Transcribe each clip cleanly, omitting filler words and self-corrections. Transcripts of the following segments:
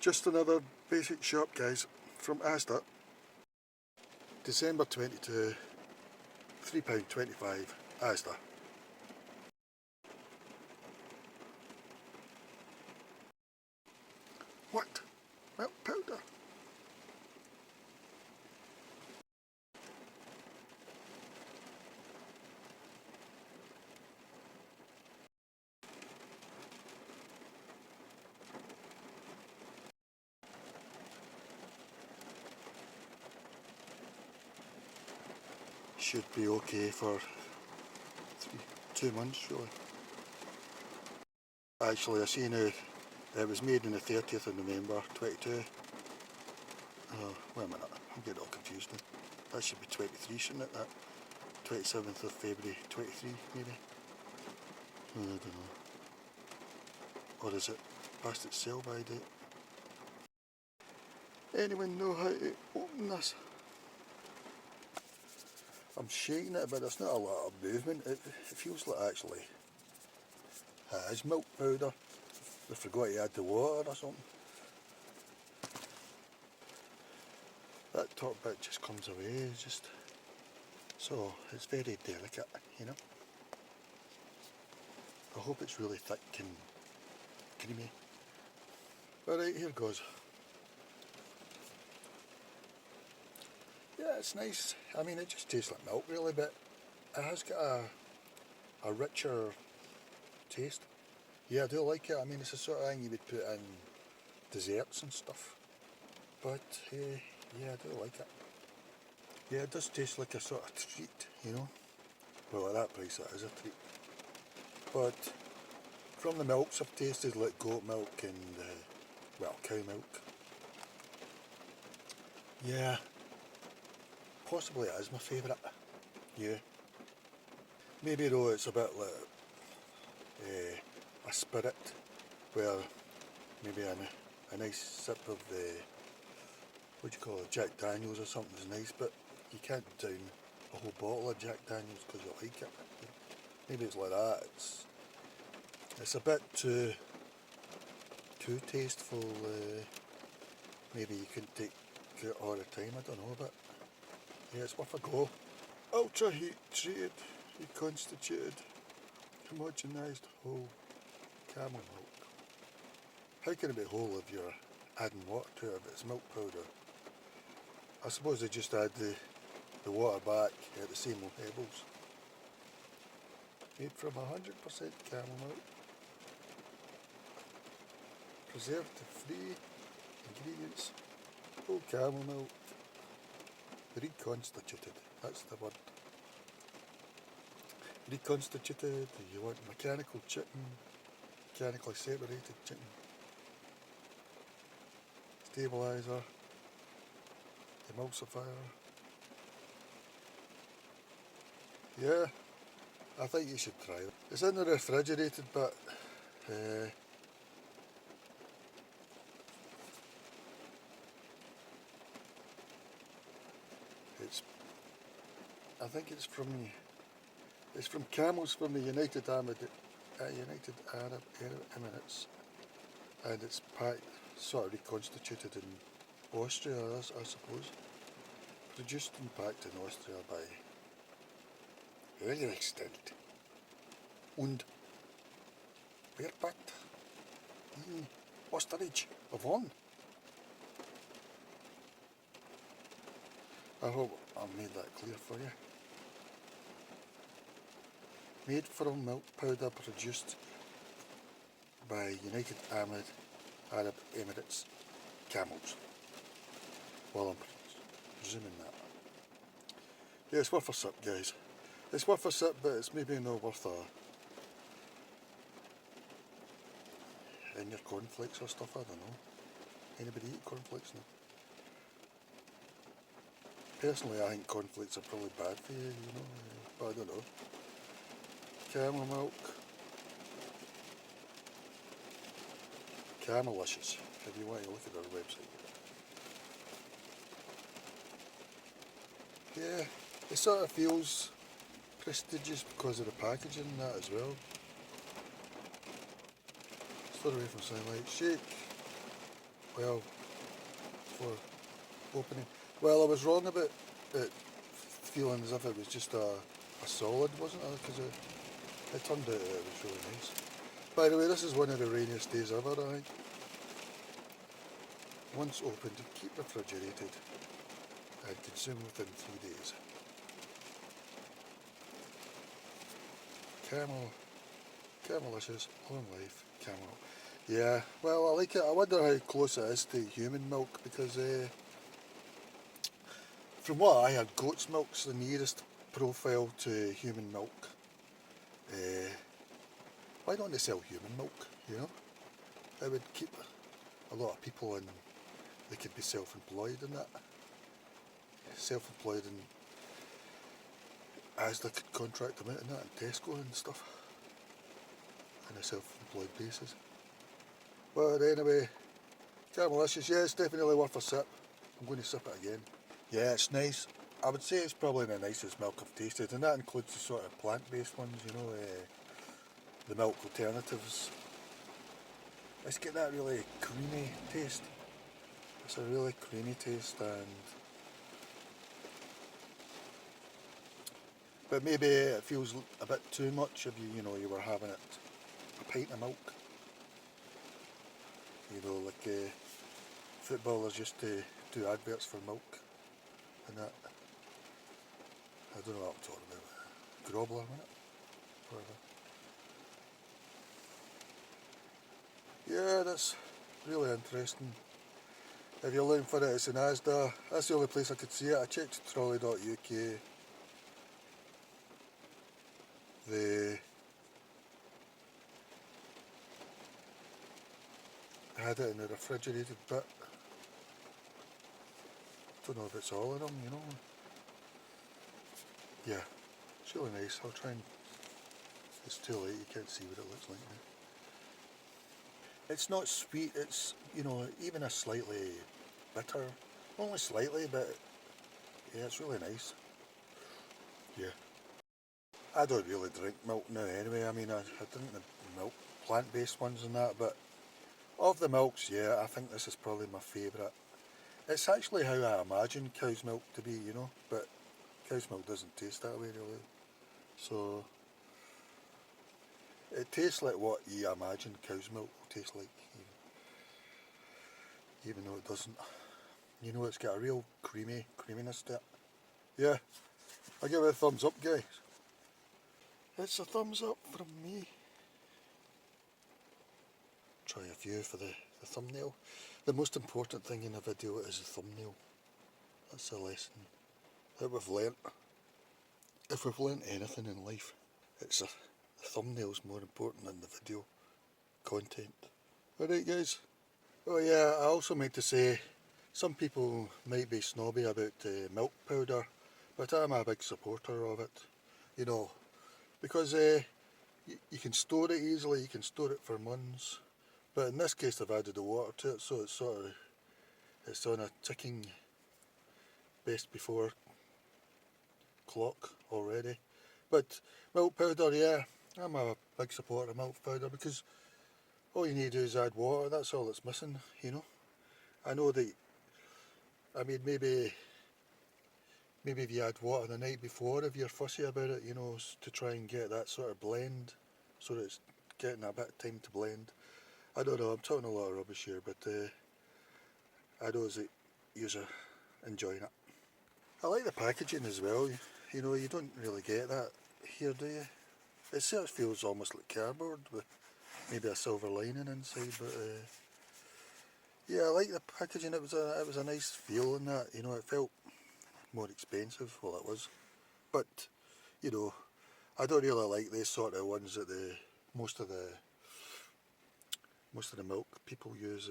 Just another basic shop, guys, from Asda. December 22, £3.25, Asda. What? Milk powder? Should be okay for 2 months, really. Actually, I see now it was made on the 30th of November 22. Oh, wait a minute, I'm getting all confused now. That should be 23, shouldn't it? That 27th of February 23, maybe? I don't know. Or is it past its sell by date? Anyone know how to open this? I'm shaking it, but there's not a lot of movement. It feels like actually it is milk powder. They forgot to add the water or something. That top bit just comes away, just so it's very delicate, you know. I hope it's really thick and creamy. Alright, here goes. Yeah, it's nice. I mean, it just tastes like milk really, but it has got a richer taste. Yeah, I do like it. I mean, it's the sort of thing you would put in desserts and stuff. But yeah, I do like it. Yeah, it does taste like a sort of treat, you know. Well, at that price it is a treat. But from the milks I've tasted, like goat milk and, well, cow milk. Yeah, possibly it is my favourite. Yeah. Maybe though it's a bit like a spirit, where maybe a nice sip of what do you call it, Jack Daniels or something is nice, but you can't down a whole bottle of Jack Daniels because you like it. Maybe it's like that. It's a bit too tasteful. Maybe you couldn't take it all the time. I don't know, but yeah, it's worth a go. Ultra heat treated, reconstituted, homogenised whole camel milk. How can it be whole if you're adding water to it if it's milk powder? I suppose they just add the water back at the same old pebbles. Made from 100% camel milk. Preservative-free ingredients. Whole camel milk. Reconstituted. That's the word. Reconstituted. You want mechanical chicken. Mechanically separated chicken. Stabilizer. Emulsifier. Yeah, I think you should try it. It's in the refrigerated, but I think it's from camels from the United Arab Emirates, and it's packed, sort of reconstituted in Austria, I suppose. Produced and packed in Austria by hergestellt und verpackt in Österreich von. I hope I made that clear for you. Made from milk powder produced by United Arab Emirates camels. Well, I'm presuming that. Yeah, it's worth a sip, guys. It's worth a sip, but it's maybe not worth in your cornflakes or stuff, I don't know. Anybody eat cornflakes now? Personally, I think cornflakes are probably bad for you, you know, but I don't know. Camel milk. Camelicious, if you want to look at our website. Yeah, it sort of feels prestigious because of the packaging and that as well. Stay away from sunlight. Shake. well, for opening. Well, I was wrong about it feeling as if it was just a solid, wasn't it? Because it turned out it was really nice. By the way, this is one of the rainiest days ever, I think. Once opened, keep refrigerated and consume within 3 days. Camelicious, long life, camel. Yeah, well, I like it. I wonder how close it is to human milk because from what I heard, goat's milk's the nearest profile to human milk. Why don't they sell human milk, you know? It would keep a lot of people in, they could be self-employed in that. Self-employed, and Asda could contract them out in that, and Tesco and stuff, on a self-employed basis. But anyway, Camelicious, yeah, it's definitely worth a sip. I'm going to sip it again. Yeah, it's nice. I would say it's probably the nicest milk I've tasted, and that includes the sort of plant-based ones, you know, the milk alternatives. It's got that really creamy taste. It's a really creamy taste, but maybe it feels a bit too much if you were having it a pint of milk. You know, like footballers used to do adverts for milk and that. I don't know what I'm talking about. Grobbler, wasn't it? Whatever. Yeah, that's really interesting. If you're looking for it, it's in Asda. That's the only place I could see it. I checked trolley.uk. I had it in the refrigerated bit. Don't know if it's all of them, you know. Yeah, it's really nice. I'll try and... It's too late, you can't see what it looks like now. It's not sweet, it's, even a slightly bitter. Only slightly, but yeah, it's really nice. Yeah. I don't really drink milk now anyway. I mean, I drink the milk, plant-based ones and that, but of the milks, yeah, I think this is probably my favourite. It's actually how I imagine cow's milk to be, but cow's milk doesn't taste that way really. So, it tastes like what you imagine cow's milk will taste like, even though it doesn't. It's got a real creaminess to it. Yeah, I give it a thumbs up, guys. It's a thumbs up from me. Try a few for the thumbnail. The most important thing in a video is the thumbnail. That's a lesson that we've learnt. If we've learnt anything in life, it's the thumbnail's more important than the video content. Alright guys. Oh yeah, I also meant to say, some people might be snobby about milk powder, but I'm a big supporter of it. Because you can store it easily, you can store it for months. But in this case I've added the water to it, so it's on a ticking best before clock already. But milk powder, yeah, I'm a big supporter of milk powder because all you need to do is add water, that's all it's missing, I know that, maybe if you add water the night before, if you're fussy about it, to try and get that sort of blend, so that it's getting a bit of time to blend. I don't know, I'm talking a lot of rubbish here, but I know that you're enjoying it. I like the packaging as well, you don't really get that here, do you? It sort of feels almost like cardboard with maybe a silver lining inside, but yeah, I like the packaging. It was a nice feel in that, it felt more expensive, well it was, but I don't really like these sort of ones that most of the milk people use.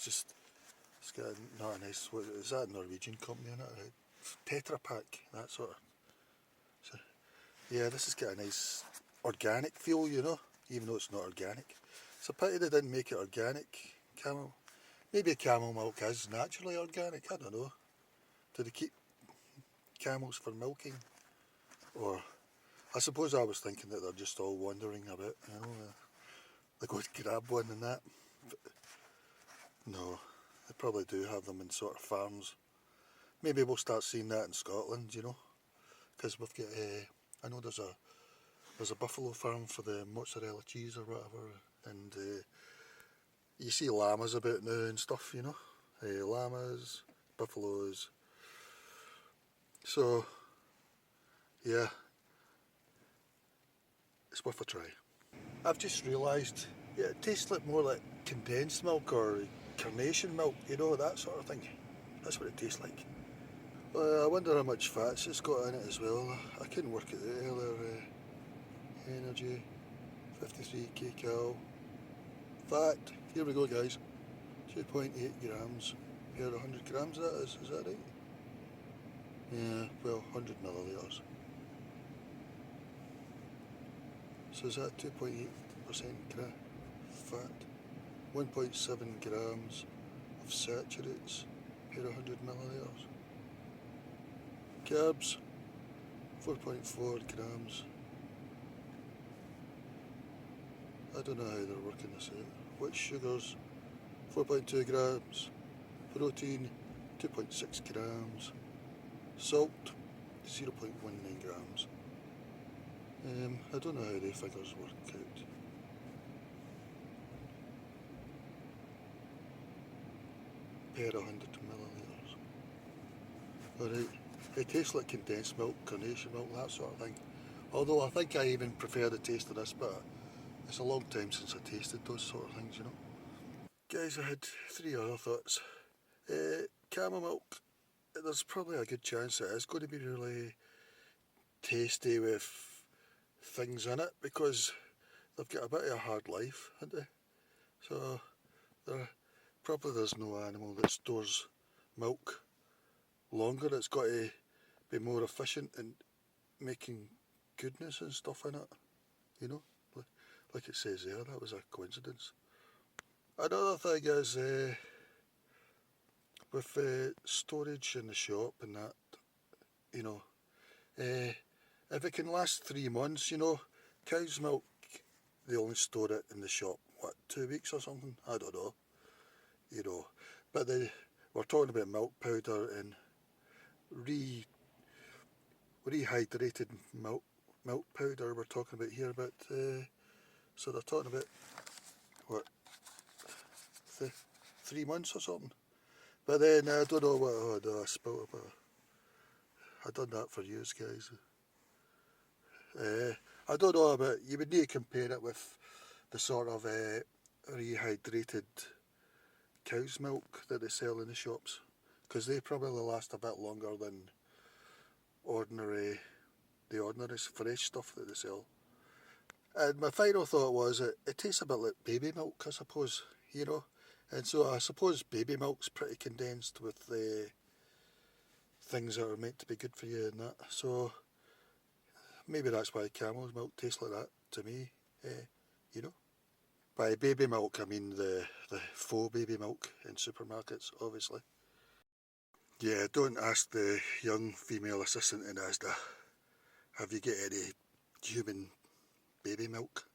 It's got not a nice, what is that, a Norwegian company in it? Tetra Pak, that sort of. So, yeah, this has got a nice organic feel, even though it's not organic. It's a pity they didn't make it organic, camel. Maybe camel milk is naturally organic, I don't know. Do they keep camels for milking? Or, I suppose I was thinking that they're just all wandering about, they go to grab one and that. No, they probably do have them in sort of farms. Maybe we'll start seeing that in Scotland, you know, because we've got, I know there's a buffalo farm for the mozzarella cheese or whatever, and you see llamas about now and stuff, you know, llamas, buffaloes, so yeah, it's worth a try. I've just realised, yeah, it tastes like more like condensed milk or carnation milk, you know, that sort of thing. That's what it tastes like. I wonder how much fats it's got in it as well. I couldn't work it out earlier. Energy, 53 kcal. Fat, here we go guys, 2.8 grams per 100 grams that is that right? Yeah, well, 100 millilitres. So is that 2.8% fat? 1.7 grams of saturates per 100 millilitres. Carbs, 4.4 grams. I don't know how they're working this out. White sugars, 4.2 grams. Protein, 2.6 grams. Salt, 0.19 grams. I don't know how the figures work out. Per 100 millilitres. Alright, it tastes like condensed milk, carnation milk, that sort of thing. Although I think I even prefer the taste of this, but it's a long time since I tasted those sort of things, you know. Guys, I had 3 other thoughts. Camel milk, there's probably a good chance it is going to be really tasty with things in it because they've got a bit of a hard life, haven't they? So there's no animal that stores milk longer. It's got to be more efficient in making goodness and stuff in it, you know, like it says there. That was a coincidence. Another thing is with storage in the shop and that, you know, if it can last 3 months, you know, cow's milk, they only store it in the shop, what, 2 weeks or something? I don't know, you know. But we're talking about milk powder and rehydrated milk powder we're talking about here, but so they're talking about, what, 3 months or something? But then I don't know what, oh no, I spilled it, I done that for you guys. I don't know, but you would need to compare it with the sort of rehydrated cow's milk that they sell in the shops, because they probably last a bit longer than the ordinary fresh stuff that they sell. And my final thought was it tastes a bit like baby milk, I suppose, you know. And so I suppose baby milk's pretty condensed with the things that are meant to be good for you and that. So maybe that's why camel's milk tastes like that to me, you know. By baby milk I mean the faux baby milk in supermarkets, obviously. Yeah, don't ask the young female assistant in Asda, have you got any human baby milk?